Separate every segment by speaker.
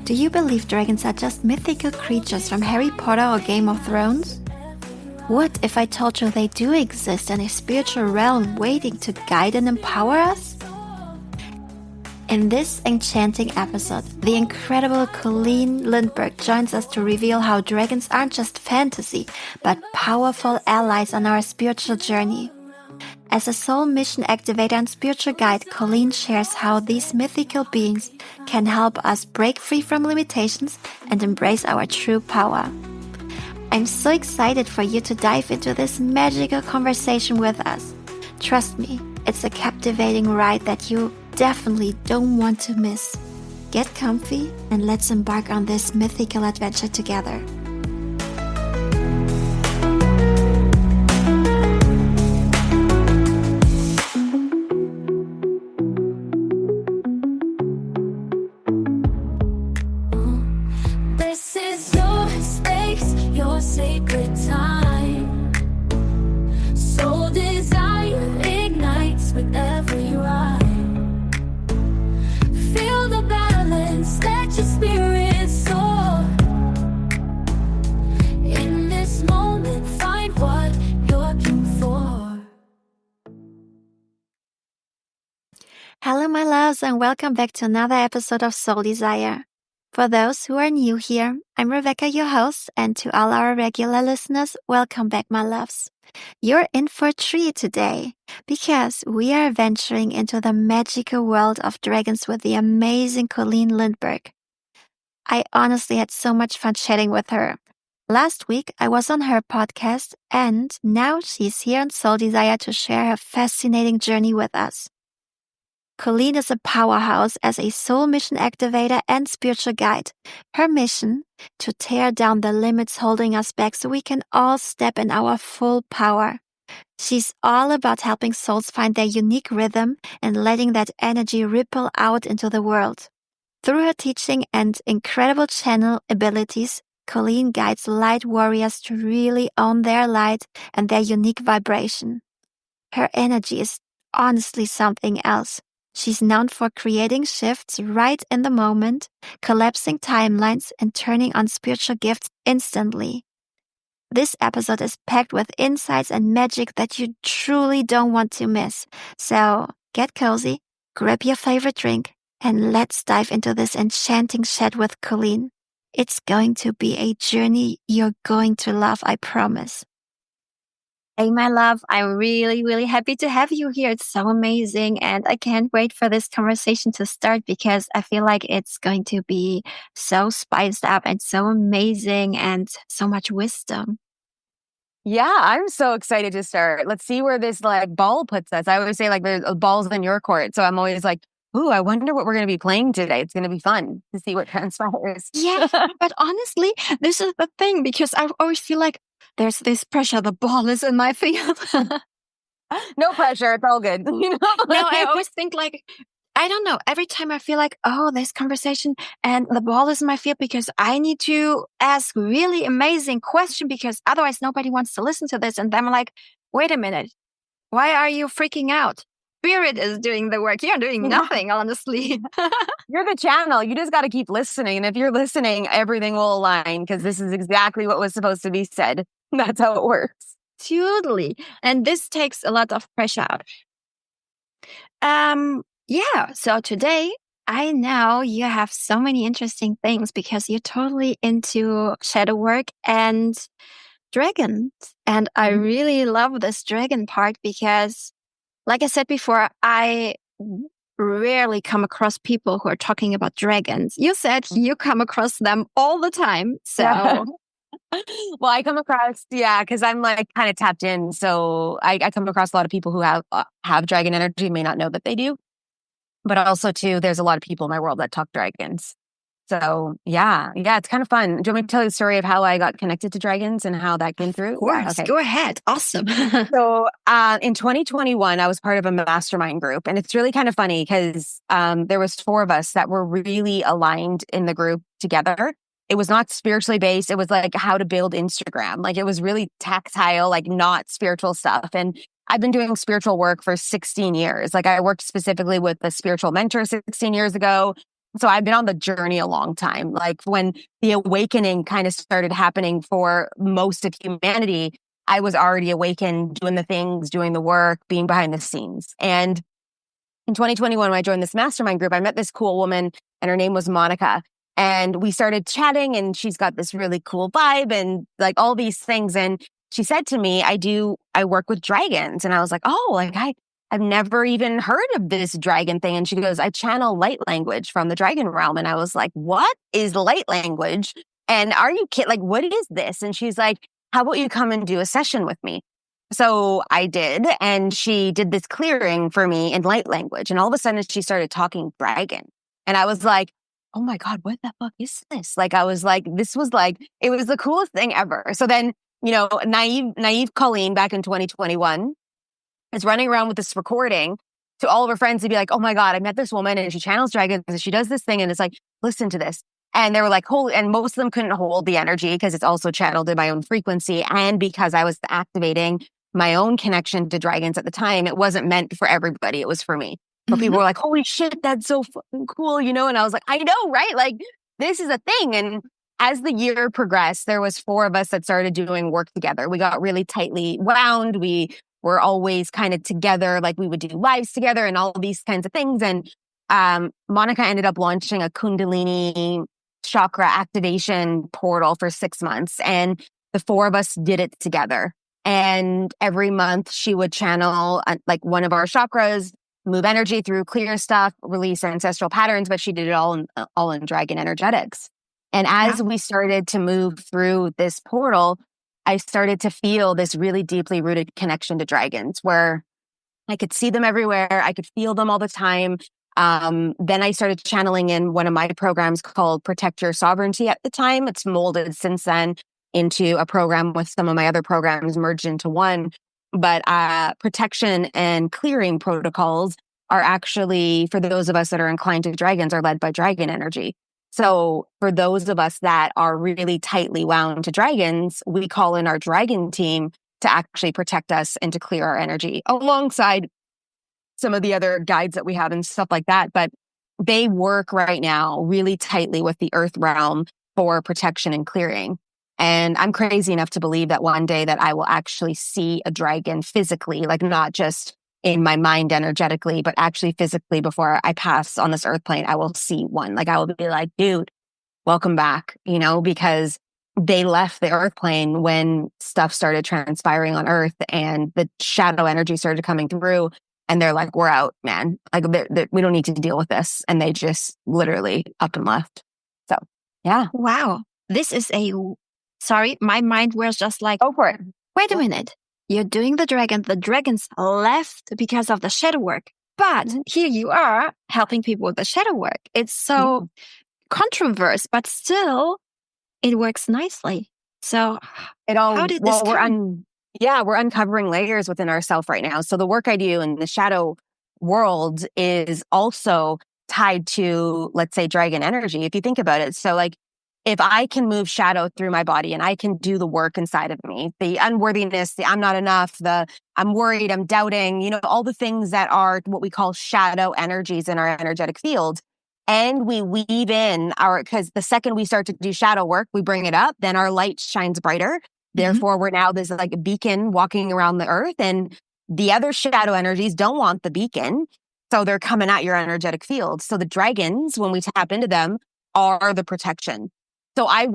Speaker 1: Do you believe dragons are just mythical creatures from Harry Potter or Game of Thrones? What if I told you they do exist in a spiritual realm waiting to guide and empower us? In this enchanting episode, the incredible Colleen Lindberg joins us to reveal how dragons aren't just fantasy, but powerful allies on our spiritual journey. As a soul mission activator and spiritual guide, Colleen shares how these mythical beings can help us break free from limitations and embrace our true power. I'm so excited for you to dive into this magical conversation with us. Trust me, it's a captivating ride that you definitely don't want to miss. Get comfy and let's embark on this mythical adventure together.
Speaker 2: Sacred time. Soul desire ignites whenever you ride. Feel the balance, let your spirit soar. In this moment, find what you're looking for.
Speaker 1: Hello, my loves, and welcome back to another episode of Soul Desire. For those who are new here, I'm Rebecca, your host, and to all our regular listeners, welcome back, my loves. You're in for a treat today, because we are venturing into the magical world of dragons with the amazing Colleen Lindberg. I honestly had so much fun chatting with her. Last week, I was on her podcast, and now she's here on Soul Desire to share her fascinating journey with us. Colleen is a powerhouse as a soul mission activator and spiritual guide. Her mission, to tear down the limits holding us back so we can all step in our full power. She's all about helping souls find their unique rhythm and letting that energy ripple out into the world. Through her teaching and incredible channel abilities, Colleen guides light warriors to really own their light and their unique vibration. Her energy is honestly something else. She's known for creating shifts right in the moment, collapsing timelines, and turning on spiritual gifts instantly. This episode is packed with insights and magic that you truly don't want to miss. So get cozy, grab your favorite drink, and let's dive into this enchanting chat with Colleen. It's going to be a journey you're going to love, I promise. Hey, my love, I'm really, really happy to have you here. It's so amazing. And I can't wait for this conversation to start because I feel like it's going to be so spiced up and so amazing and so much wisdom.
Speaker 3: Yeah, I'm so excited to start. Let's see where this ball puts us. I always say there's balls in your court. So I'm always like, ooh, I wonder what we're going to be playing today. It's going to be fun to see what transpires.
Speaker 1: Yeah, but honestly, this is the thing because I always feel like there's this pressure. The ball is in my field.
Speaker 3: No pressure. It's all good.
Speaker 1: No, I always think I don't know. Every time I feel like, oh, this conversation and the ball is in my field because I need to ask really amazing question because otherwise nobody wants to listen to this. And then I'm like, wait a minute. Why are you freaking out? Spirit is doing the work. You're doing nothing, honestly.
Speaker 3: You're the channel. You just got to keep listening. And if you're listening, everything will align because this is exactly what was supposed to be said. That's how it works.
Speaker 1: Totally. And this takes a lot of pressure out. Yeah. So today, I know you have so many interesting things because you're totally into shadow work and dragons. And I really love this dragon part because, like I said before, I rarely come across people who are talking about dragons. You said you come across them all the time. So,
Speaker 3: Yeah. Well, I come across, because I'm kind of tapped in. So I come across a lot of people who have dragon energy, may not know that they do. But also, too, there's a lot of people in my world that talk dragons. So, yeah, it's kind of fun. Do you want me to tell you the story of how I got connected to dragons and how that came through?
Speaker 1: Of course.
Speaker 3: Okay.
Speaker 1: Go ahead. Awesome.
Speaker 3: So, in 2021, I was part of a mastermind group. And it's really kind of funny because there was 4 of us that were really aligned in the group together. It was not spiritually based. It was how to build Instagram. It was really tactile, not spiritual stuff. And I've been doing spiritual work for 16 years. I worked specifically with a spiritual mentor 16 years ago. So I've been on the journey a long time. Like when the awakening kind of started happening for most of humanity, I was already awakened, doing the things, doing the work, being behind the scenes. And in 2021, when I joined this mastermind group, I met this cool woman and her name was Monica. And we started chatting and she's got this really cool vibe and like all these things. And she said to me, I work with dragons. And I was like, oh, like I've never even heard of this dragon thing. And she goes, I channel light language from the dragon realm. And I was like, what is light language? And are you kidding? Like, what is this? And she's like, how about you come and do a session with me? So I did, and she did this clearing for me in light language. And all of a sudden she started talking dragon. And I was like, oh my God, what the fuck is this? Like, I was like, this was like, it was the coolest thing ever. So then, naive Colleen back in 2021 is running around with this recording to all of her friends to be like, oh my God, I met this woman and she channels dragons and she does this thing. And it's like, listen to this. And they were like, holy, and most of them couldn't hold the energy because it's also channeled in my own frequency. And because I was activating my own connection to dragons at the time, it wasn't meant for everybody. It was for me. But people were like, holy shit, that's so fucking cool, And I was like, I know, right? Like, this is a thing. And as the year progressed, there was 4 of us that started doing work together. We got really tightly wound. We were always kind of together, like we would do lives together and all these kinds of things. And Monica ended up launching a Kundalini chakra activation portal for 6 months. And the 4 of us did it together. And every month she would channel like one of our chakras, move energy through, clear stuff, release ancestral patterns, but she did it all in dragon energetics. And as we started to move through this portal, I started to feel this really deeply rooted connection to dragons where I could see them everywhere. I could feel them all the time. Then I started channeling in one of my programs called Protect Your Sovereignty at the time. It's molded since then into a program with some of my other programs merged into one. But protection and clearing protocols are actually, for those of us that are inclined to dragons, are led by dragon energy. So for those of us that are really tightly wound to dragons, we call in our dragon team to actually protect us and to clear our energy alongside some of the other guides that we have and stuff like that. But they work right now really tightly with the earth realm for protection and clearing. And I'm crazy enough to believe that one day that I will actually see a dragon physically, like not just in my mind energetically, but actually physically before I pass on this earth plane, I will see one. Like I will be like, dude, welcome back, because they left the earth plane when stuff started transpiring on earth and the shadow energy started coming through. And they're like, we're out, man. Like we don't need to deal with this. And they just literally up and left. So, yeah.
Speaker 1: Wow. This is sorry, my mind was just like,
Speaker 3: go for it.
Speaker 1: Wait a minute. You're doing the dragon. The dragons left because of the shadow work. But here you are helping people with the shadow work. It's so controversial, but still it works nicely. So how did this come?
Speaker 3: We're uncovering layers within ourselves right now. So the work I do in the shadow world is also tied to, let's say, dragon energy, if you think about it. So like, if I can move shadow through my body and I can do the work inside of me, the unworthiness, the I'm not enough, the I'm worried, I'm doubting, all the things that are what we call shadow energies in our energetic field. And we weave in because the second we start to do shadow work, we bring it up, then our light shines brighter. Therefore, we're now this like a beacon walking around the earth, and the other shadow energies don't want the beacon. So they're coming at your energetic field. So the dragons, when we tap into them, are the protection. So I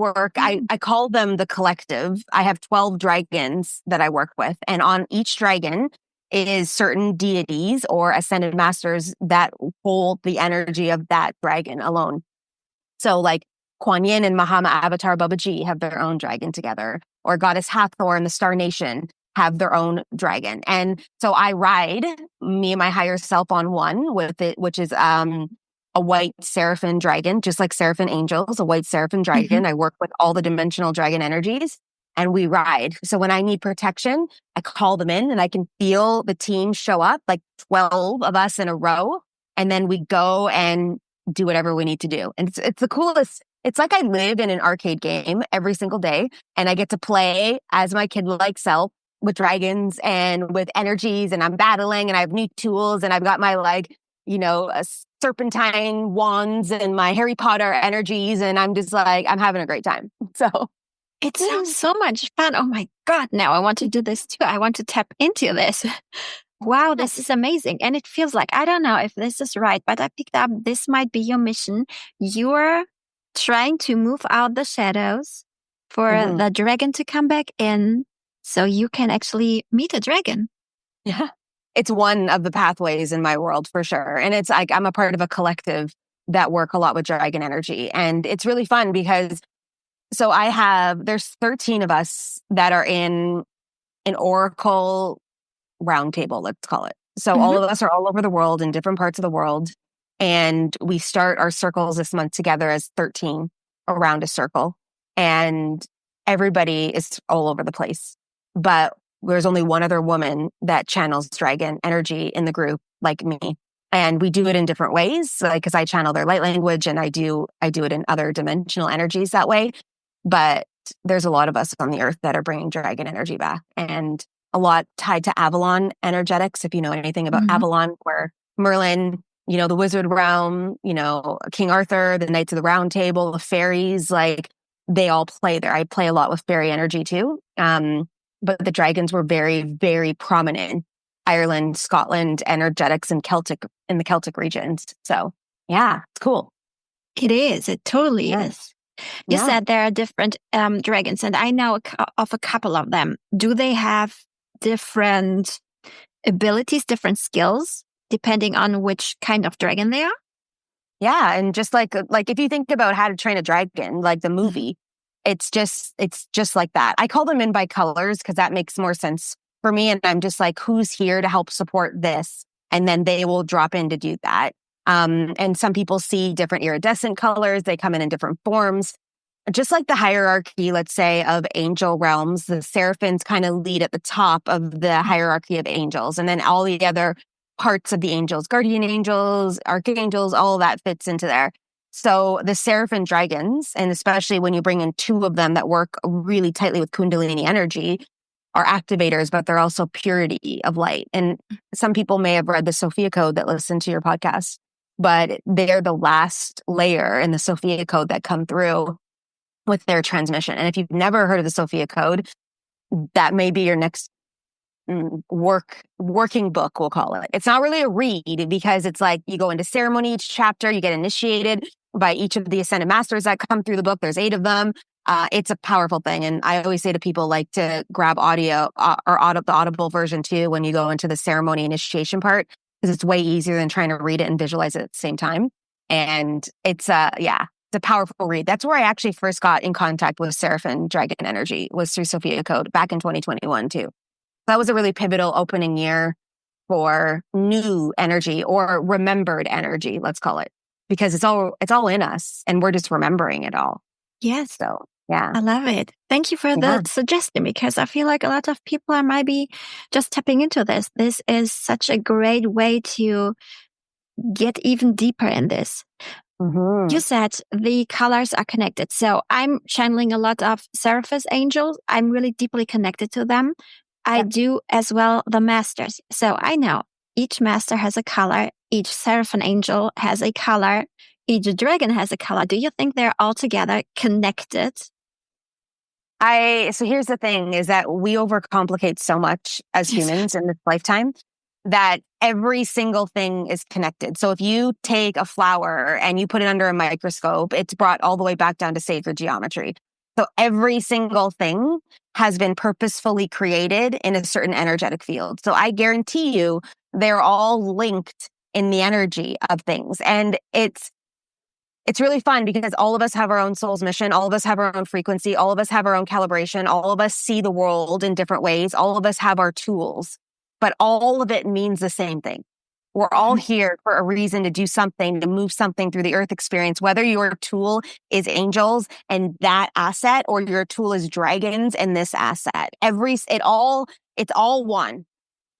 Speaker 3: call them the collective. I have 12 dragons that I work with. And on each dragon is certain deities or ascended masters that hold the energy of that dragon alone. So like Kuan Yin and Mahama Avatar Babaji have their own dragon together, or Goddess Hathor and the Star Nation have their own dragon. And so I ride me and my higher self on one with it, which is a white seraphim dragon, just like seraphim angels, a white seraphim dragon. I work with all the dimensional dragon energies and we ride. So when I need protection, I call them in and I can feel the team show up, like 12 of us in a row. And then we go and do whatever we need to do. And it's the coolest. It's like I live in an arcade game every single day and I get to play as my kid-like self with dragons and with energies, and I'm battling and I have new tools and I've got my serpentine wands and my Harry Potter energies, and I'm just like, I'm having a great time. So
Speaker 1: It sounds so much fun. Oh my God, now I want to do this too. I want to tap into this. Wow, this is amazing. And it feels like, I don't know if this is right, but I picked up this might be your mission. You're trying to move out the shadows for the dragon to come back in so you can actually meet a dragon.
Speaker 3: Yeah. It's one of the pathways in my world for sure. And it's like I'm a part of a collective that work a lot with dragon energy. And it's really fun because there's 13 of us that are in an oracle roundtable, let's call it. So all of us are all over the world in different parts of the world. And we start our circles this month together as 13 around a circle. And everybody is all over the place. But there's only one other woman that channels dragon energy in the group, like me. And we do it in different ways, because I channel their light language and I do it in other dimensional energies that way. But there's a lot of us on the earth that are bringing dragon energy back, and a lot tied to Avalon energetics. If you know anything about Avalon, where Merlin, the wizard realm, King Arthur, the Knights of the Round Table, the fairies, like they all play there. I play a lot with fairy energy too. But the dragons were very, very prominent. Ireland, Scotland, energetics, and in the Celtic regions. So yeah, it's cool.
Speaker 1: It is. It totally is. You said there are different dragons, and I know of a couple of them. Do they have different abilities, different skills, depending on which kind of dragon they are?
Speaker 3: Yeah, and just like if you think about How to Train a Dragon, like the movie, it's just like that. I call them in by colors because that makes more sense for me. And I'm just like, who's here to help support this? And then they will drop in to do that. And some people see different iridescent colors. They come in different forms. Just like the hierarchy, let's say, of angel realms, the seraphims kind of lead at the top of the hierarchy of angels. And then all the other parts of the angels, guardian angels, archangels, all of that fits into there. So the seraphim dragons, and especially when you bring in two of them that work really tightly with Kundalini energy, are activators, but they're also purity of light. And some people may have read the Sophia Code that listen to your podcast, but they're the last layer in the Sophia Code that come through with their transmission. And if you've never heard of the Sophia Code, that may be your next working book, we'll call it. It's not really a read because it's like you go into ceremony each chapter, you get initiated by each of the ascended masters that come through the book. There's 8 of them. It's a powerful thing. And I always say to people, like, to grab audio the audible version too when you go into the ceremony initiation part, because it's way easier than trying to read it and visualize it at the same time. And it's a powerful read. That's where I actually first got in contact with Seraphim Dragon Energy, was through Sophia Code back in 2021 too. That was a really pivotal opening year for new energy, or remembered energy, let's call it, because it's all in us and we're just remembering it all.
Speaker 1: Yes.
Speaker 3: So yeah.
Speaker 1: I love it. Thank you for the suggestion, because I feel like a lot of people are maybe just tapping into this. This is such a great way to get even deeper in this. You said the colors are connected. So I'm channeling a lot of Seraphim angels. I'm really deeply connected to them. I do as well the masters. So I know each master has a color. Each Seraphim angel has a color. Each dragon has a color. Do you think they're all together connected?
Speaker 3: So here's the thing, is that we overcomplicate so much as humans in this lifetime that every single thing is connected. So if you take a flower and you put it under a microscope, it's brought all the way back down to sacred geometry. So every single thing has been purposefully created in a certain energetic field. So I guarantee you they're all linked in the energy of things. And it's really fun because all of us have our own soul's mission. All of us have our own frequency. All of us have our own calibration. All of us see the world in different ways. All of us have our tools, but all of it means the same thing. We're all here for a reason to do something, to move something through the earth experience, whether your tool is angels and that asset, or your tool is dragons and this asset. It's all one.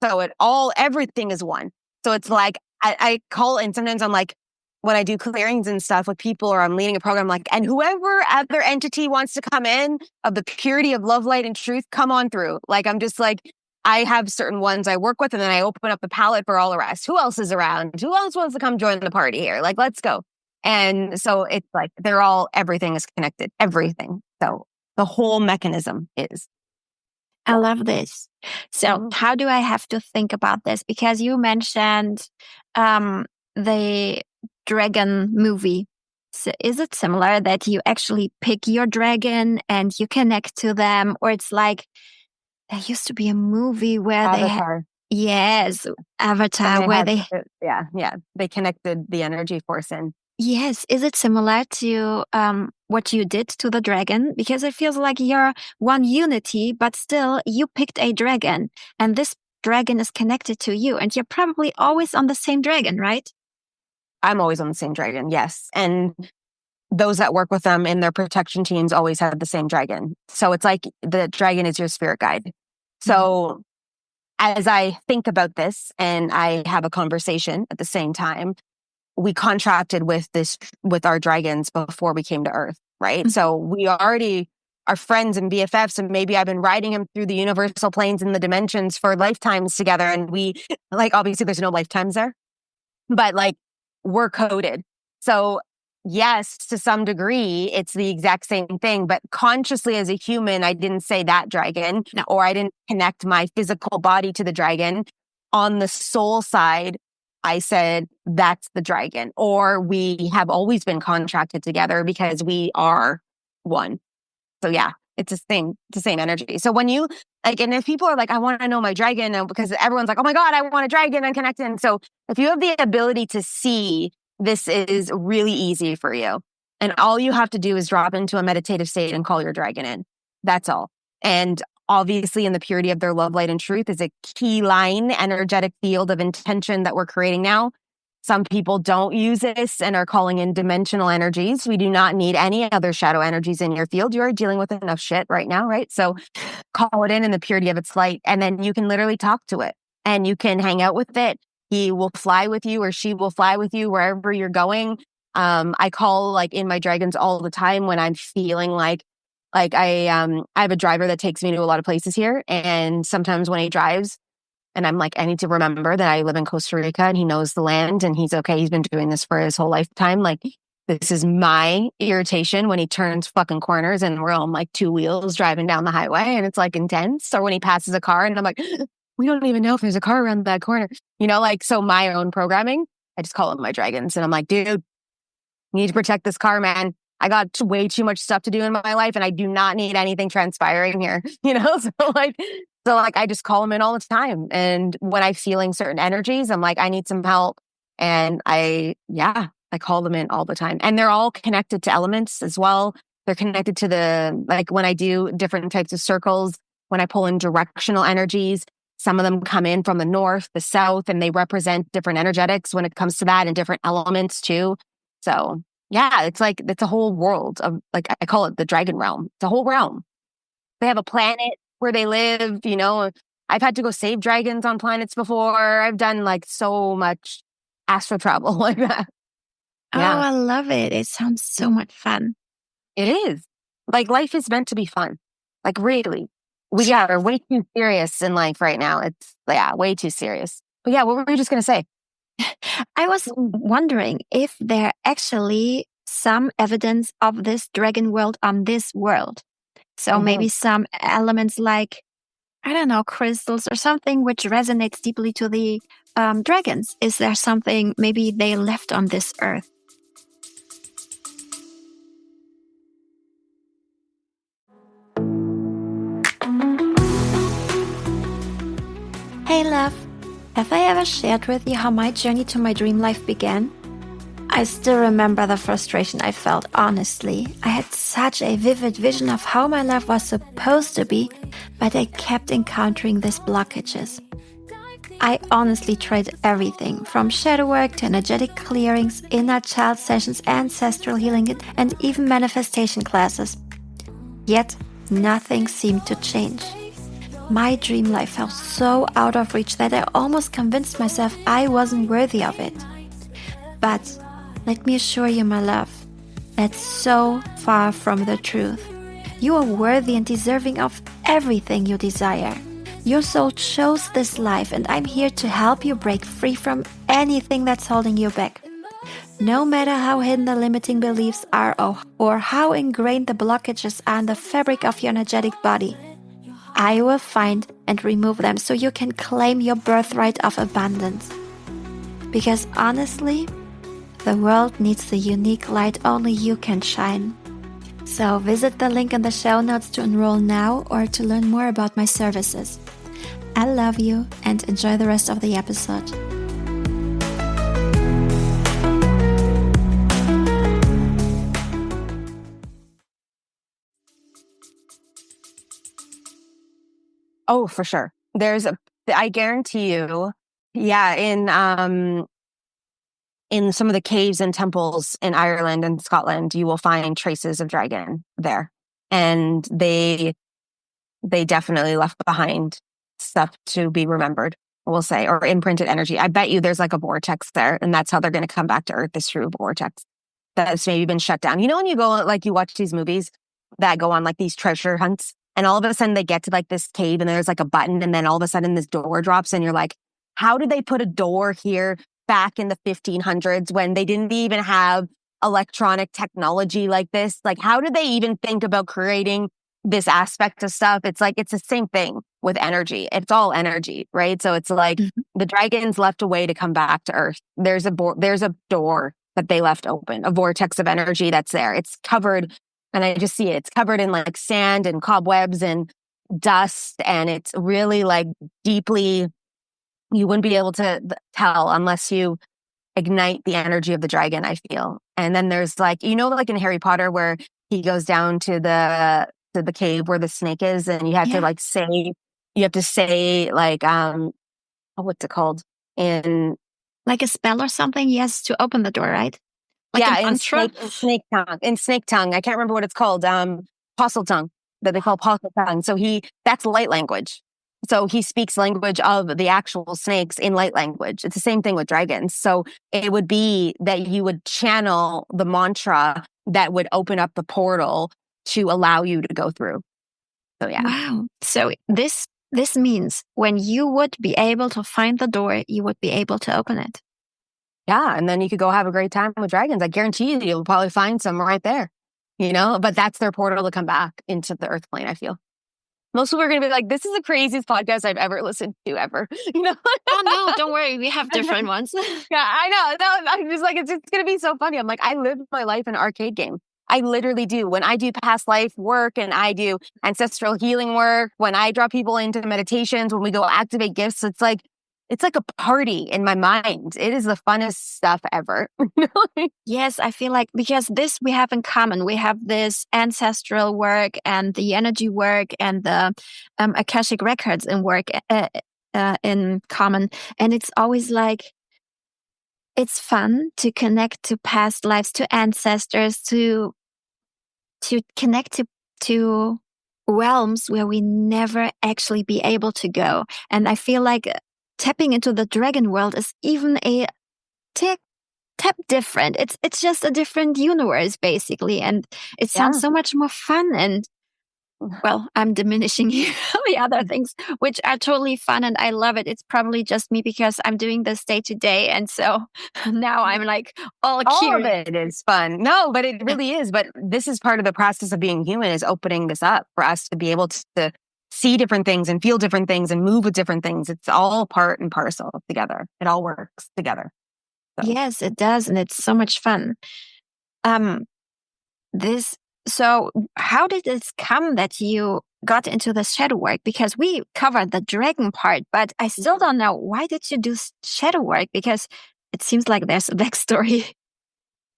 Speaker 3: So everything is one. So it's like, I call, and sometimes I'm like, when I do clearings and stuff with people, or I'm leading a program, like, and whoever other entity wants to come in of the purity of love, light, and truth, come on through. Like, I'm just like, I have certain ones I work with, and then I open up the palette for all the rest. Who else is around? Who else wants to come join the party here? Like, let's go. And so it's like everything is connected, everything. So the whole mechanism is.
Speaker 1: I love this. So how do I have to think about this? Because you mentioned the dragon movie. So is it similar that you actually pick your dragon and you connect to them? Or it's like, there used to be a movie where
Speaker 3: Avatar.
Speaker 1: Yes, Avatar, where they
Speaker 3: they connected the energy force in.
Speaker 1: Yes. Is it similar to what you did to the dragon? Because it feels like you're one unity, but still you picked a dragon and this dragon is connected to you and you're probably always on the same dragon, right?
Speaker 3: I'm always on the same dragon, yes. And those that work with them in their protection teams always have the same dragon. So it's like the dragon is your spirit guide. So as I think about this and I have a conversation at the same time, we contracted with our dragons before we came to Earth, right? So we already are friends and BFFs, and maybe I've been riding him through the universal planes and the dimensions for lifetimes together. And we, like, obviously there's no lifetimes there, but like we're coded. So yes, to some degree, it's the exact same thing, but consciously as a human, I didn't say that dragon, or I didn't connect my physical body to the dragon. On the soul side, I said, that's the dragon, or we have always been contracted together because we are one. So yeah, it's the same energy. So when you and if people are like, I want to know my dragon, because everyone's like, oh my God, I want a dragon and connect in. So if you have the ability to see, this is really easy for you. And all you have to do is drop into a meditative state and call your dragon in. That's all. And obviously in the purity of their love, light, and truth is a key line, energetic field of intention that we're creating now. Some people don't use this and are calling in dimensional energies. We do not need any other shadow energies in your field. You are dealing with enough shit right now, right? So call it in the purity of its light, and then you can literally talk to it and you can hang out with it. He will fly with you, or she will fly with you wherever you're going. I call in my dragons all the time when I'm feeling like I have a driver that takes me to a lot of places here. And sometimes when he drives and I'm like, I need to remember that I live in Costa Rica and he knows the land and he's okay. He's been doing this for his whole lifetime. Like, this is my irritation when he turns fucking corners and we're on two wheels driving down the highway and it's intense. Or when he passes a car and I'm like, we don't even know if there's a car around that corner. So my own programming, I just call them my dragons. And I'm like, dude, you need to protect this car, man. I got way too much stuff to do in my life and I do not need anything transpiring here, So I just call them in all the time. And when I'm feeling certain energies, I'm like, I need some help. And I call them in all the time. And they're all connected to elements as well. They're connected to when I do different types of circles, when I pull in directional energies, some of them come in from the north, the south, and they represent different energetics when it comes to that and different elements too. So yeah, it's a whole world of I call it the dragon realm. It's a whole realm. They have a planet where they live, I've had to go save dragons on planets before. I've done so much astral travel like that.
Speaker 1: Yeah. Oh, I love it. It sounds so much fun.
Speaker 3: It is. Life is meant to be fun. Really. We are way too serious in life right now. It's way too serious. But yeah, what were you just going to say?
Speaker 1: I was wondering if there actually some evidence of this dragon world on this world. So maybe some elements I don't know, crystals or something which resonates deeply to the dragons. Is there something maybe they left on this earth? Hey love, have I ever shared with you how my journey to my dream life began? I still remember the frustration I felt, honestly. I had such a vivid vision of how my life was supposed to be, but I kept encountering these blockages. I honestly tried everything, from shadow work to energetic clearings, inner child sessions, ancestral healing, and even manifestation classes. Yet, nothing seemed to change. My dream life felt so out of reach that I almost convinced myself I wasn't worthy of it. But let me assure you, my love, that's so far from the truth. You are worthy and deserving of everything you desire. Your soul chose this life, and I'm here to help you break free from anything that's holding you back. No matter how hidden the limiting beliefs are or how ingrained the blockages are in the fabric of your energetic body, I will find and remove them so you can claim your birthright of abundance. Because honestly, the world needs the unique light only you can shine. So visit the link in the show notes to enroll now or to learn more about my services. I love you and enjoy the rest of the episode.
Speaker 3: Oh, for sure. I guarantee you, in some of the caves and temples in Ireland and Scotland, you will find traces of dragon there. And they definitely left behind stuff to be remembered, we'll say, or imprinted energy. I bet you there's like a vortex there, and that's how they're going to come back to Earth, is through a vortex that's maybe been shut down. You know, when you go, like, you watch these movies that go on like these treasure hunts, and all of a sudden they get to like this cave and there's like a button, and then all of a sudden this door drops, and you're like, how did they put a door here back in the 1500s when they didn't even have electronic technology like this? Like, how did they even think about creating this aspect of stuff? It's like, it's the same thing with energy. It's all energy, right? So it's like the dragons left a way to come back to Earth. There's a door that they left open, a vortex of energy that's there. It's covered, and I just see it. It's covered in like sand and cobwebs and dust, and it's really like deeply, you wouldn't be able to tell unless you ignite the energy of the dragon, I feel. And then there's like, you know, like in Harry Potter where he goes down to the cave where the snake is, and you have to say like what's it called? In
Speaker 1: Like a spell or something, yes, to open the door, right? Like a mantra?
Speaker 3: In snake tongue. I can't remember what it's called. Apostle tongue, that they call apostle tongue. So that's light language. So he speaks language of the actual snakes in light language. It's the same thing with dragons. So it would be that you would channel the mantra that would open up the portal to allow you to go through. So yeah.
Speaker 1: Wow. So this means when you would be able to find the door, you would be able to open it.
Speaker 3: Yeah, and then you could go have a great time with dragons. I guarantee you'll probably find some right there, you know? But that's their portal to come back into the earth plane, I feel. Most people are going to be like, this is the craziest podcast I've ever listened to ever, you know?
Speaker 1: Oh, no, don't worry. We have different ones.
Speaker 3: Yeah, I know. No, I'm just like, it's going to be so funny. I'm like, I live my life in an arcade game. I literally do. When I do past life work and I do ancestral healing work, when I draw people into meditations, when we go activate gifts, it's like a party in my mind. It is the funnest stuff ever.
Speaker 1: Yes, I feel like because this we have in common. We have this ancestral work and the energy work and the Akashic records in work in common. And it's always like, it's fun to connect to past lives, to ancestors, to connect to realms where we never actually be able to go. And I feel like tapping into the dragon world is even a tap different. It's just a different universe basically, and it sounds so much more fun. And well, I'm diminishing the other things, which are totally fun, and I love it. It's probably just me because I'm doing this day to day, and so now I'm like all
Speaker 3: of it is fun. No, but it really is. But this is part of the process of being human, is opening this up for us to be able to see different things and feel different things and move with different things. It's all part and parcel together. It all works together. So.
Speaker 1: Yes, it does, and it's so much fun. So how did this come that you got into the shadow work? Because we covered the dragon part, but I still don't know, why did you do shadow work? Because it seems like there's a backstory.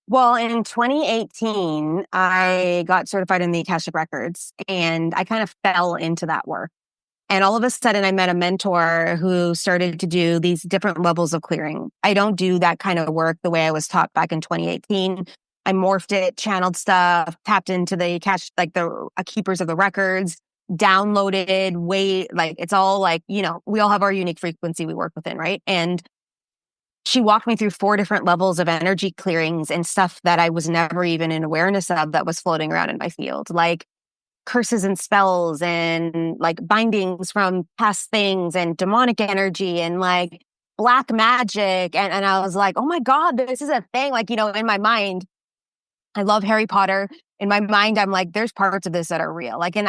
Speaker 3: Well, in 2018, I got certified in the Akashic Records, and I kind of fell into that work. And all of a sudden, I met a mentor who started to do these different levels of clearing. I don't do that kind of work the way I was taught back in 2018. I morphed it, channeled stuff, tapped into the Akash, like the keepers of the records, downloaded, like it's all like, you know, we all have our unique frequency we work within, right? And she walked me through 4 different levels of energy clearings and stuff that I was never even in awareness of that was floating around in my field. Like curses and spells and like bindings from past things and demonic energy and like black magic. And I was like, oh my God, this is a thing. Like, in my mind, I love Harry Potter. In my mind, I'm like, there's parts of this that are real. Like, and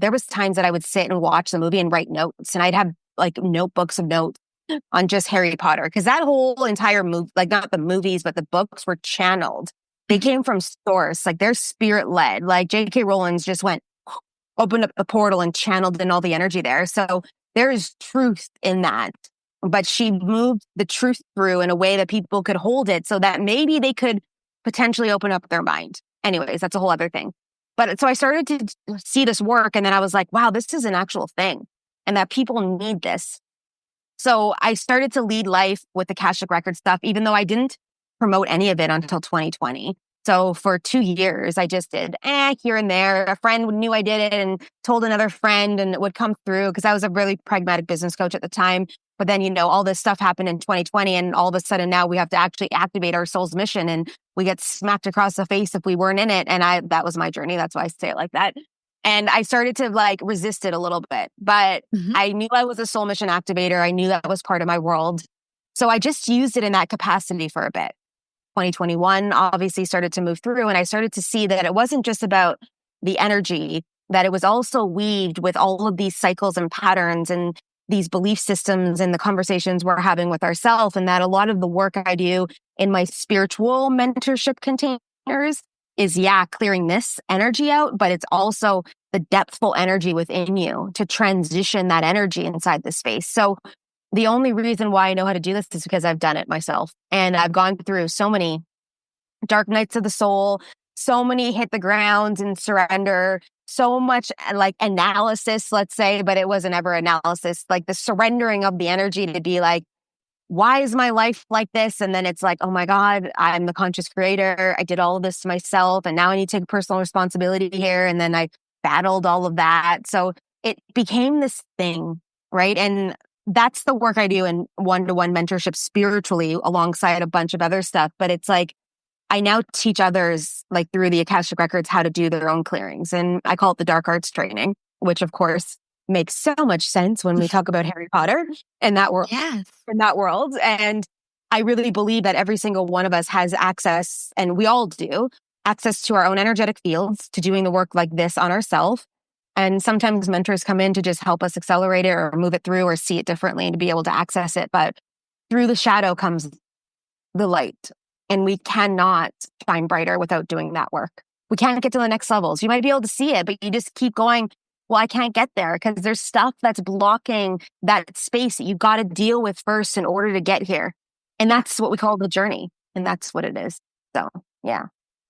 Speaker 3: there was times that I would sit and watch the movie and write notes, and I'd have like notebooks of notes on just Harry Potter. Cause that whole entire movie, like not the movies, but the books were channeled. They came from source, like they're spirit led. Like J.K. Rowling's just opened up the portal and channeled in all the energy there. So there is truth in that. But she moved the truth through in a way that people could hold it so that maybe they could potentially open up their mind. Anyways, that's a whole other thing. But so I started to see this work, and then I was like, wow, this is an actual thing and that people need this. So I started to lead life with the Akashic Record stuff, even though I didn't promote any of it until 2020. So for 2 years, I just did here and there. A friend knew I did it and told another friend, and it would come through because I was a really pragmatic business coach at the time. But then, all this stuff happened in 2020, and all of a sudden now we have to actually activate our soul's mission, and we get smacked across the face if we weren't in it. And that was my journey. That's why I say it like that. And I started to like resist it a little bit, but I knew I was a soul mission activator. I knew that was part of my world. So I just used it in that capacity for a bit. 2021 obviously started to move through, and I started to see that it wasn't just about the energy, that it was also weaved with all of these cycles and patterns and these belief systems and the conversations we're having with ourselves. And that a lot of the work I do in my spiritual mentorship containers is, clearing this energy out, but it's also the depthful energy within you to transition that energy inside the space. So the only reason why I know how to do this is because I've done it myself. And I've gone through so many dark nights of the soul, so many hit the ground and surrender, so much like analysis, let's say, but it wasn't ever analysis, like the surrendering of the energy to be like, why is my life like this? And then it's like, oh my God, I'm the conscious creator. I did all of this to myself, and now I need to take personal responsibility here. And then I battled all of that. So it became this thing, right? And that's the work I do in one-to-one mentorship spiritually alongside a bunch of other stuff. But it's like, I now teach others like through the Akashic Records how to do their own clearings. And I call it the dark arts training, which of course makes so much sense when we talk about Harry Potter and that world.
Speaker 1: Yes.
Speaker 3: In that world. And I really believe that every single one of us has access, and we all do, access to our own energetic fields, to doing the work like this on ourselves. And sometimes mentors come in to just help us accelerate it or move it through or see it differently and to be able to access it. But through the shadow comes the light, and we cannot shine brighter without doing that work. We can't get to the next levels. You might be able to see it, but you just keep going, well, I can't get there because there's stuff that's blocking that space that you got to deal with first in order to get here. And that's what we call the journey. And that's what it is. So, yeah.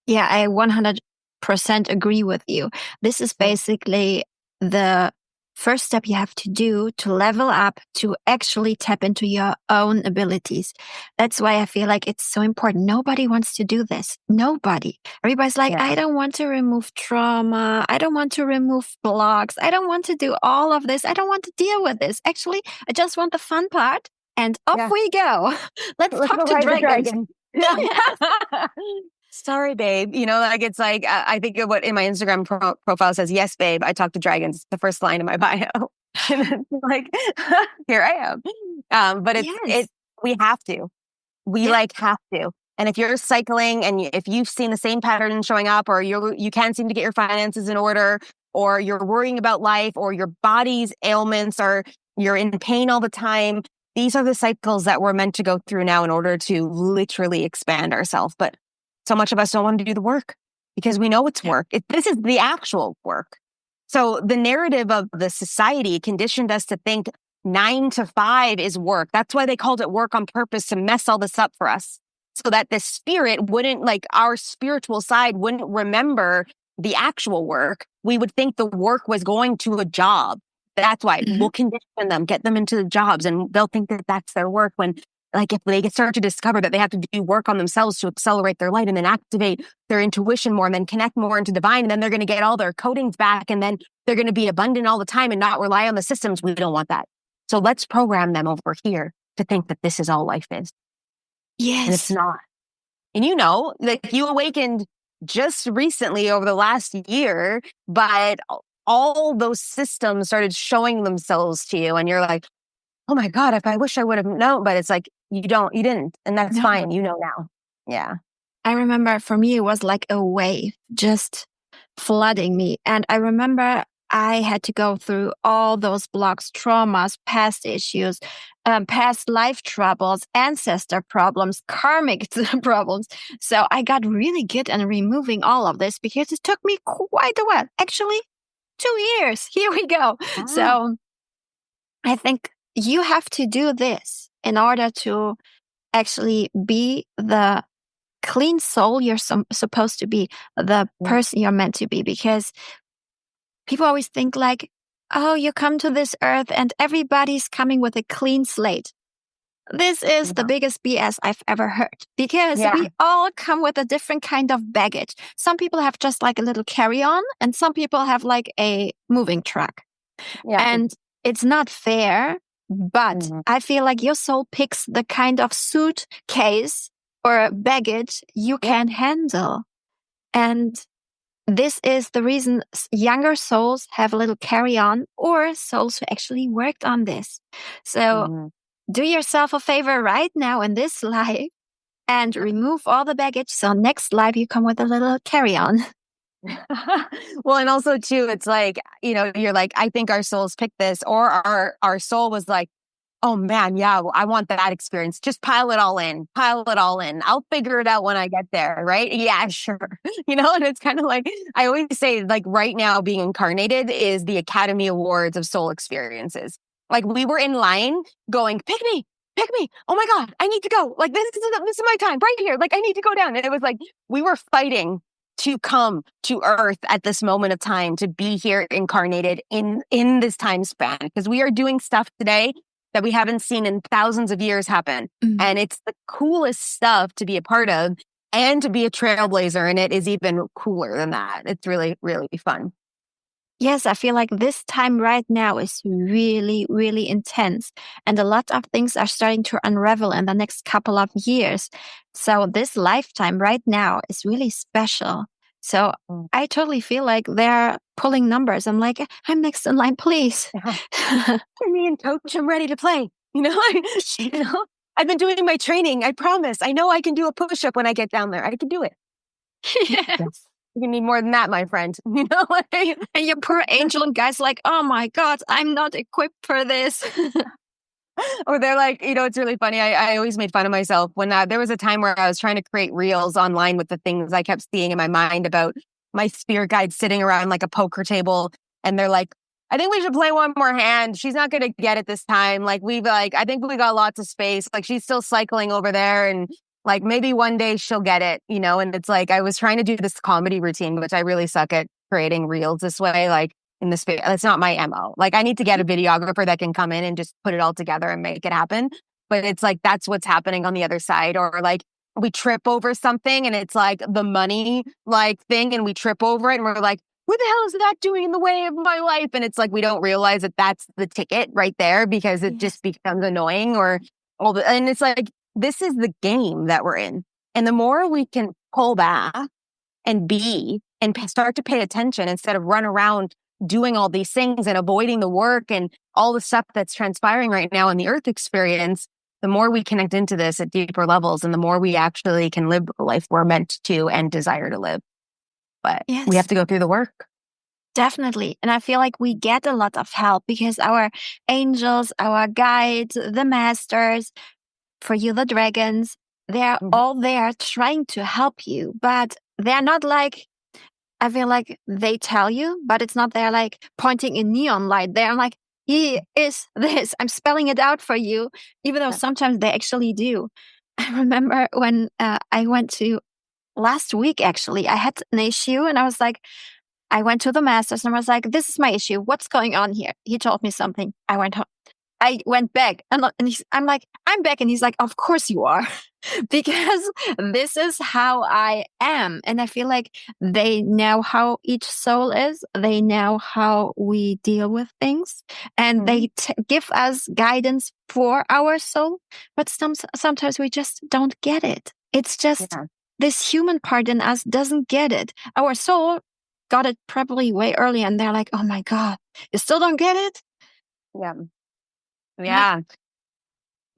Speaker 1: Yeah, I 100% agree with you. This is basically the first step you have to do to level up, to actually tap into your own abilities. That's why I feel like it's so important. Nobody wants to do this. Nobody. Everybody's like, I don't want to remove trauma. I don't want to remove blocks. I don't want to do all of this. I don't want to deal with this. Actually, I just want the fun part. And off we go. Let's talk to dragons.
Speaker 3: Sorry, babe. Like it's like, I think of what in my Instagram profile says, yes, babe, I talk to dragons. It's the first line in my bio. And it's like, here I am. But we have to. We have to. And if you're cycling and if you've seen the same pattern showing up, or you can't seem to get your finances in order, or you're worrying about life, or your body's ailments, or you're in pain all the time, these are the cycles that we're meant to go through now in order to literally expand ourselves. But so much of us don't want to do the work because we know it's work. This is the actual work. So the narrative of the society conditioned us to think 9 to 5 is work. That's why they called it work on purpose, to mess all this up for us. So that the spirit wouldn't, like our spiritual side wouldn't remember the actual work. We would think the work was going to a job. That's why we'll condition them, get them into the jobs, and they'll think that that's their work. When, like, if they start to discover that they have to do work on themselves to accelerate their light and then activate their intuition more and then connect more into divine, and then they're going to get all their codings back, and then they're going to be abundant all the time and not rely on the systems. We don't want that. So let's program them over here to think that this is all life is.
Speaker 1: Yes.
Speaker 3: And it's not. And like you awakened just recently over the last year, but all those systems started showing themselves to you. And you're like, oh my God, if I wish I would have known. But it's like, you didn't. And that's
Speaker 1: No.
Speaker 3: fine. You know now. Yeah.
Speaker 1: I remember for me, it was like a wave just flooding me. And I remember I had to go through all those blocks, traumas, past issues, past life troubles, ancestor problems, karmic problems. So I got really good at removing all of this because it took me quite a while. Actually, 2 years. Here we go.
Speaker 3: Wow.
Speaker 1: So I think you have to do this in order to actually be the clean soul you're supposed to be, the person you're meant to be. Because people always think like, oh, you come to this earth and everybody's coming with a clean slate. This is the biggest BS I've ever heard, because we all come with a different kind of baggage. Some people have just like a little carry-on, and some people have like a moving truck.
Speaker 3: Yeah.
Speaker 1: And it's not fair, but I feel like your soul picks the kind of suitcase or baggage you can handle. And this is the reason younger souls have a little carry-on, or souls who actually worked on this. So do yourself a favor right now in this life and remove all the baggage. So next life you come with a little carry-on.
Speaker 3: Well, and also too, it's like, you're like, I think our souls picked this, or our soul was like, oh man, yeah, well, I want that experience. Just pile it all in. I'll figure it out when I get there, right? Yeah, sure. And it's kind of like, I always say, like, right now being incarnated is the Academy Awards of soul experiences. Like, we were in line going, pick me. Oh my God, I need to go. Like, this is my time right here. Like, I need to go down. And it was like, we were fighting to come to Earth at this moment of time, to be here incarnated in this time span, because we are doing stuff today that we haven't seen in thousands of years happen. And it's the coolest stuff to be a part of, and to be a trailblazer in it is even cooler than that. It's really, really fun.
Speaker 1: Yes, I feel like this time right now is really, really intense. And a lot of things are starting to unravel in the next couple of years. So this lifetime right now is really special. So I totally feel like they're pulling numbers. I'm like, I'm next in line, please.
Speaker 3: Me and coach, I'm ready to play. I've been doing my training. I promise. I know I can do a push-up when I get down there. I can do it.
Speaker 1: Yes.
Speaker 3: You need more than that, my friend.
Speaker 1: And your poor angel guy's like, oh my God, I'm not equipped for this.
Speaker 3: Or they're like, it's really funny. I always made fun of myself when there was a time where I was trying to create reels online with the things I kept seeing in my mind about my spirit guide sitting around like a poker table. And they're like, I think we should play one more hand. She's not going to get it this time. Like, I think we got lots of space. Like, she's still cycling over there, and like, maybe one day she'll get it, and it's like, I was trying to do this comedy routine, which I really suck at creating reels this way. Like, in the space, that's not my MO. Like, I need to get a videographer that can come in and just put it all together and make it happen. But it's like, that's what's happening on the other side. Or like, we trip over something and it's like the money like thing, and we trip over it and we're like, what the hell is that doing in the way of my life? And it's like, we don't realize that that's the ticket right there, because it just becomes annoying, or and it's like, this is the game that we're in. And the more we can pull back and be and start to pay attention, instead of run around doing all these things and avoiding the work and all the stuff that's transpiring right now in the Earth experience, the more we connect into this at deeper levels, and the more we actually can live the life we're meant to and desire to live. But we have to go through the work.
Speaker 1: Definitely. And I feel like we get a lot of help, because our angels, our guides, the masters, for you, the dragons, they're all there trying to help you, but they're not like, I feel like they tell you, but it's not they're like pointing in neon light. They're like, he is this. I'm spelling it out for you, even though sometimes they actually do. I remember when I went to last week, actually, I had an issue, and I was like, I went to the masters and I was like, this is my issue. What's going on here? He told me something. I went home. I went back, and I'm like, I'm back. And he's like, of course you are, because this is how I am. And I feel like they know how each soul is. They know how we deal with things, and they give us guidance for our soul. But sometimes we just don't get it. It's just this human part in us doesn't get it. Our soul got it probably way early, and they're like, oh my God, you still don't get it?
Speaker 3: Yeah. Yeah.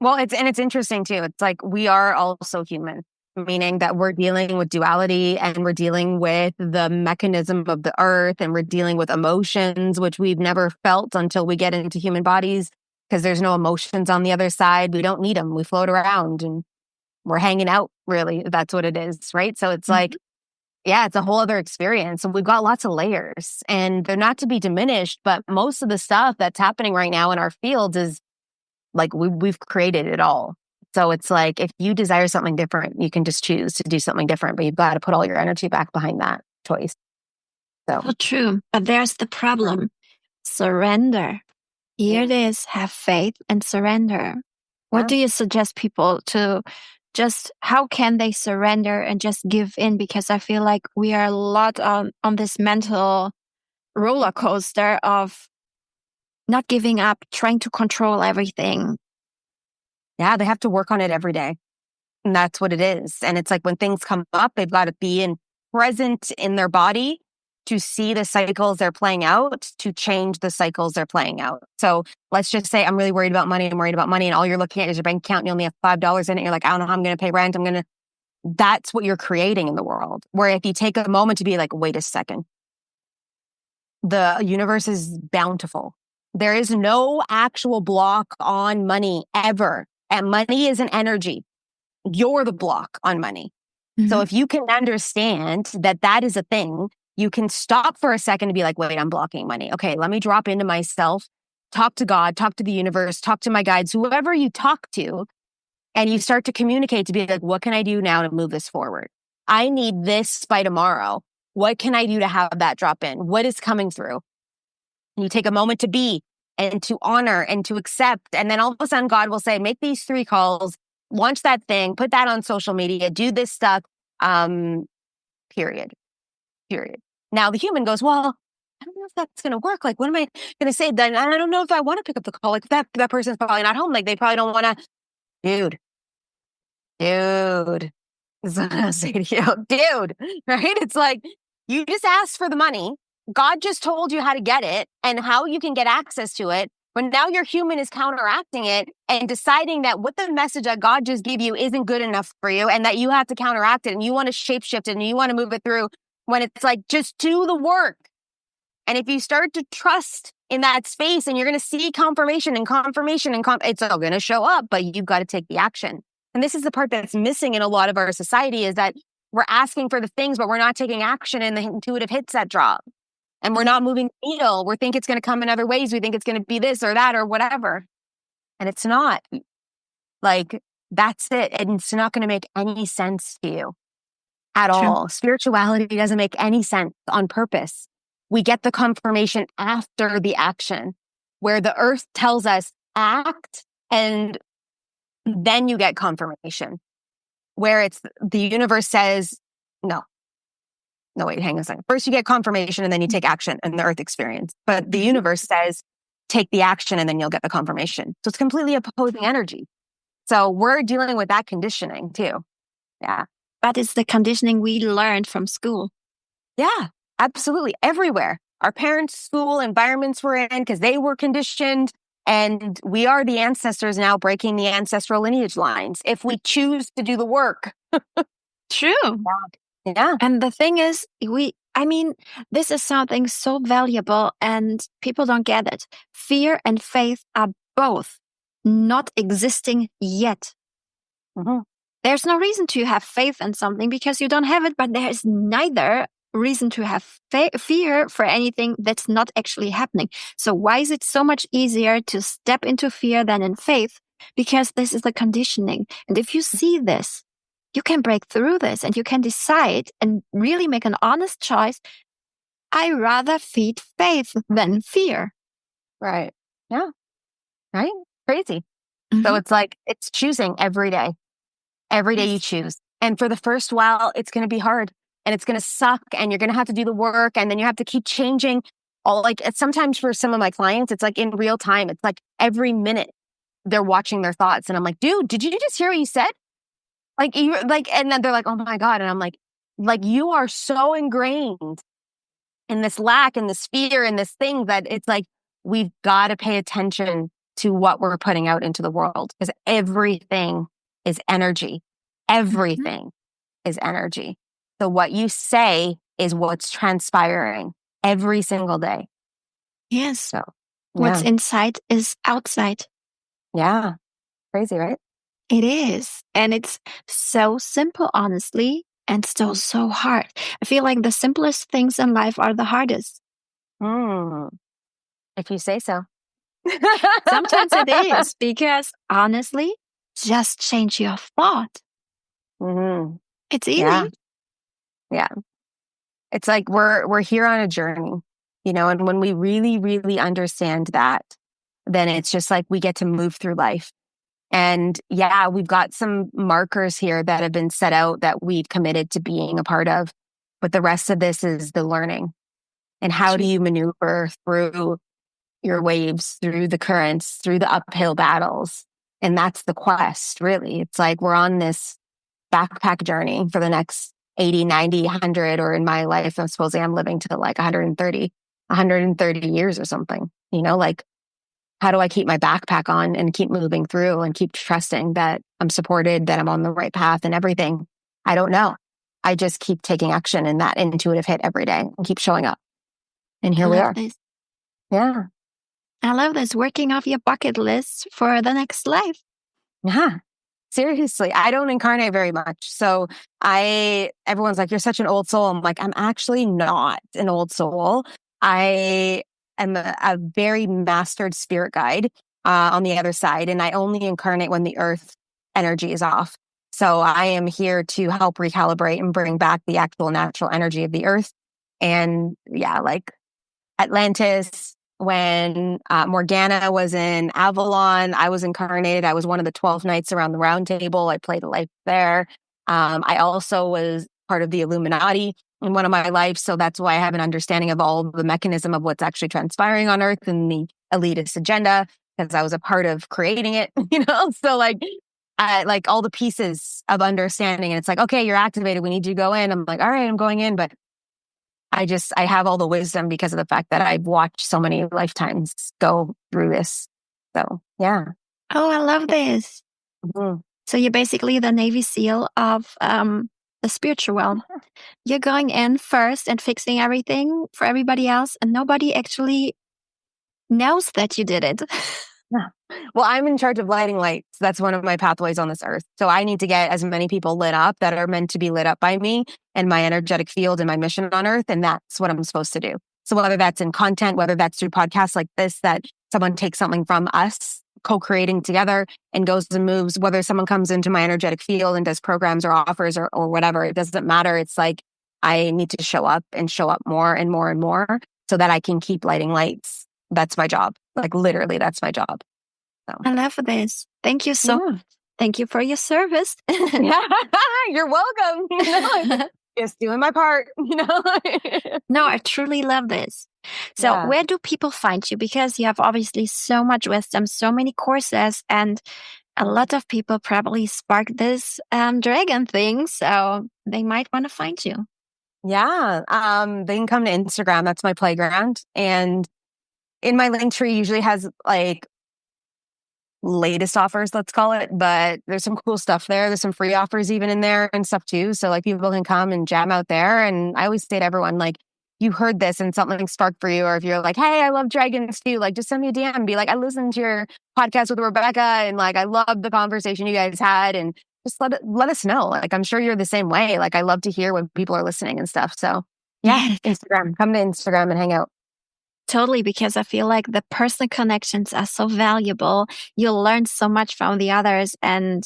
Speaker 3: Well, it's interesting too. It's like we are also human, meaning that we're dealing with duality and we're dealing with the mechanism of the earth and we're dealing with emotions, which we've never felt until we get into human bodies because there's no emotions on the other side. We don't need them. We float around and we're hanging out, really. That's what it is, right? So it's like, yeah, it's a whole other experience. And we've got lots of layers and they're not to be diminished, but most of the stuff that's happening right now in our fields is like we've created it all. So it's like if you desire something different, you can just choose to do something different, but you've got to put all your energy back behind that choice. So
Speaker 1: true. But there's the problem. Surrender. Here it is. Have faith and surrender. What do you suggest people to just, how can they surrender and just give in? Because I feel like we are a lot on this mental roller coaster of not giving up, trying to control everything.
Speaker 3: Yeah, they have to work on it every day. And that's what it is. And it's like when things come up, they've got to be present in their body to see the cycles they're playing out, to change the cycles they're playing out. So let's just say I'm really worried about money. I'm worried about money. And all you're looking at is your bank account and you only have $5 in it. You're like, I don't know how I'm going to pay rent. That's what you're creating in the world. Where if you take a moment to be like, wait a second, the universe is bountiful. There is no actual block on money ever. And money is an energy. You're the block on money. So if you can understand that that is a thing, you can stop for a second to be like, wait, I'm blocking money. Okay, let me drop into myself, talk to God, talk to the universe, talk to my guides, whoever you talk to, and you start to communicate to be like, what can I do now to move this forward? I need this by tomorrow. What can I do to have that drop in? What is coming through? And you take a moment to be and to honor and to accept. And then all of a sudden, God will say, make these 3 calls, launch that thing, put that on social media, do this stuff, period. Now the human goes, well, I don't know if that's going to work. Like, what am I going to say? Then I don't know if I want to pick up the call. Like that person's probably not home. Like they probably don't want to, dude, this is what I'm going to say to you, dude, right? It's like, you just asked for the money. God just told you how to get it and how you can get access to it. But now your human is counteracting it and deciding that what the message that God just gave you isn't good enough for you and that you have to counteract it and you want to shapeshift it and you want to move it through when it's like, just do the work. And if you start to trust in that space and you're going to see confirmation and it's all going to show up, but you've got to take the action. And this is the part that's missing in a lot of our society is that we're asking for the things, but we're not taking action in the intuitive hits that drop. And we're not moving the needle. We think it's going to come in other ways. We think it's going to be this or that or whatever. And it's not. Like, that's it. And it's not going to make any sense to you at all. Spirituality doesn't make any sense on purpose. We get the confirmation after the action, where the earth tells us act, and then you get confirmation. Where it's the universe says, no, wait, hang on a second. First you get confirmation and then you take action and the earth experience. But the universe says, take the action and then you'll get the confirmation. So it's completely opposing energy. So we're dealing with that conditioning too. Yeah.
Speaker 1: But it's the conditioning we learned from school.
Speaker 3: Yeah, absolutely. Everywhere. Our parents' school environments we're in because they were conditioned. And we are the ancestors now breaking the ancestral lineage lines if we choose to do the work.
Speaker 1: True.
Speaker 3: Yeah.
Speaker 1: And the thing is, this is something so valuable and people don't get it. Fear and faith are both not existing yet. There's no reason to have faith in something because you don't have it, but there's neither reason to have fear for anything that's not actually happening. So why is it so much easier to step into fear than in faith? Because this is the conditioning. And if you see this, you can break through this and you can decide and really make an honest choice. I rather feed faith than fear.
Speaker 3: Right. Yeah. Right. Crazy. So it's like, it's choosing every day. Every day you choose. And for the first while, it's going to be hard and it's going to suck and you're going to have to do the work and then you have to keep changing. Sometimes for some of my clients, it's like in real time. It's like every minute they're watching their thoughts. And I'm like, dude, did you just hear what you said? Like, you like, and then they're like, oh my God. And I'm like, you are so ingrained in this lack and this fear and this thing that it's like, we've got to pay attention to what we're putting out into the world because everything is energy. Everything is energy. So what you say is what's transpiring every single day.
Speaker 1: Yes.
Speaker 3: So,
Speaker 1: What's
Speaker 3: yeah.
Speaker 1: inside is outside.
Speaker 3: Yeah. Crazy, right?
Speaker 1: It is. And it's so simple, honestly, and still so hard. I feel like the simplest things in life are the hardest.
Speaker 3: Mm, if you say so.
Speaker 1: Sometimes it is because honestly, just change your thought.
Speaker 3: Mm-hmm.
Speaker 1: It's easy.
Speaker 3: Yeah. Yeah. It's like we're here on a journey, and when we really, really understand that, then it's just like we get to move through life. And yeah, we've got some markers here that have been set out that we've committed to being a part of. But the rest of this is the learning. And how do you maneuver through your waves, through the currents, through the uphill battles? And that's the quest, really. It's like we're on this backpack journey for the next 80, 90, 100, or in my life, I'm supposing I'm living to like 130 years or something, like how do I keep my backpack on and keep moving through and keep trusting that I'm supported, that I'm on the right path and everything? I don't know. I just keep taking action in that intuitive hit every day and keep showing up. And here we are.
Speaker 1: This.
Speaker 3: Yeah.
Speaker 1: I love this. Working off your bucket list for the next life.
Speaker 3: Yeah. Seriously, I don't incarnate very much. So everyone's like, you're such an old soul. I'm like, I'm actually not an old soul. I am a very mastered spirit guide on the other side. And I only incarnate when the earth energy is off. So I am here to help recalibrate and bring back the actual natural energy of the earth. And yeah, like Atlantis, when Morgana was in Avalon, I was incarnated. I was one of the 12 knights around the round table. I played a life there. I also was part of the Illuminati in one of my lives. So that's why I have an understanding of all the mechanism of what's actually transpiring on Earth and the elitist agenda, because I was a part of creating it, So like all the pieces of understanding. And it's like, okay, you're activated. We need you to go in. I'm like, all right, I'm going in. But I have all the wisdom because of the fact that I've watched so many lifetimes go through this. So, yeah.
Speaker 1: Oh, I love this.
Speaker 3: Mm-hmm.
Speaker 1: So you're basically the Navy SEAL of the spiritual realm. You're going in first and fixing everything for everybody else, and nobody actually knows that you did it.
Speaker 3: Yeah. Well, I'm in charge of lighting lights. That's one of my pathways on this earth. So I need to get as many people lit up that are meant to be lit up by me and my energetic field and my mission on earth. And that's what I'm supposed to do. So whether that's in content, whether that's through podcasts like this, that someone takes something from us, co-creating together and goes and moves, whether someone comes into my energetic field and does programs or offers or whatever, it doesn't matter. It's like, I need to show up and show up more and more and more so that I can keep lighting lights. That's my job. Like literally, that's my job. So.
Speaker 1: I love this. Thank you so much. Thank you for your service.
Speaker 3: Yeah, you're welcome. Just doing my part,
Speaker 1: No, I truly love this. So where do people find you? Because you have obviously so much wisdom, so many courses, and a lot of people probably sparked this dragon thing. So they might want to find you.
Speaker 3: Yeah. They can come to Instagram. That's my playground. And in my link tree usually has like latest offers, let's call it, but there's some cool stuff there. There's some free offers even in there and stuff too. So like people can come and jam out there. And I always say to everyone, like, you heard this and something sparked for you, or if you're like, hey, I love dragons too, like just send me a DM and be like, I listened to your podcast with Rebecca and like I love the conversation you guys had, and just let us know. Like I'm sure you're the same way. Like I love to hear when people are listening and stuff. So yeah. Instagram, come to Instagram and hang out.
Speaker 1: Totally, because I feel like the personal connections are so valuable. You'll learn so much from the others, and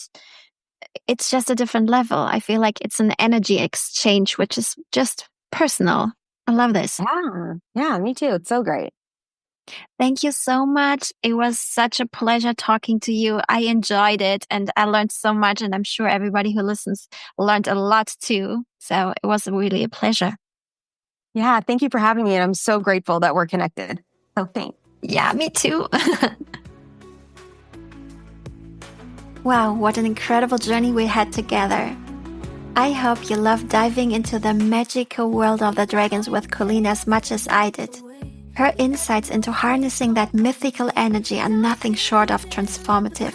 Speaker 1: it's just a different level. I feel like it's an energy exchange, which is just personal. I love this.
Speaker 3: Yeah, me too. It's so great.
Speaker 1: Thank you so much. It was such a pleasure talking to you. I enjoyed it and I learned so much, and I'm sure everybody who listens learned a lot too. So it was really a pleasure.
Speaker 3: Yeah, thank you for having me. And I'm so grateful that we're connected. So thanks.
Speaker 1: Yeah, me too. Wow, what an incredible journey we had together. I hope you loved diving into the magical world of the dragons with Colleen as much as I did. Her insights into harnessing that mythical energy are nothing short of transformative.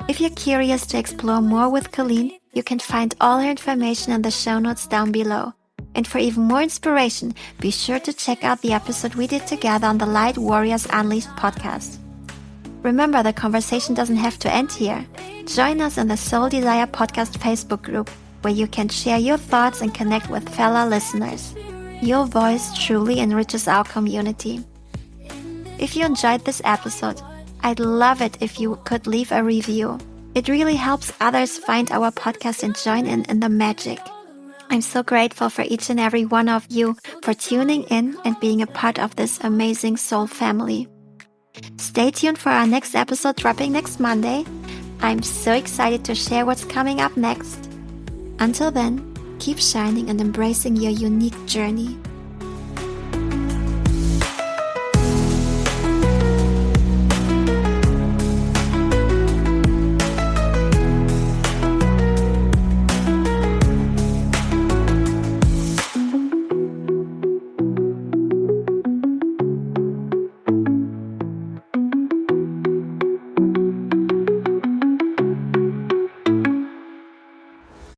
Speaker 1: If you're curious to explore more with Colleen, you can find all her information in the show notes down below. And for even more inspiration, be sure to check out the episode we did together on the Light Warriors Unleashed podcast. Remember, the conversation doesn't have to end here. Join us in the Soul Desire Podcast Facebook group, where you can share your thoughts and connect with fellow listeners. Your voice truly enriches our community. If you enjoyed this episode, I'd love it if you could leave a review. It really helps others find our podcast and join in the magic. I'm so grateful for each and every one of you for tuning in and being a part of this amazing soul family. Stay tuned for our next episode dropping next Monday. I'm so excited to share what's coming up next. Until then, keep shining and embracing your unique journey.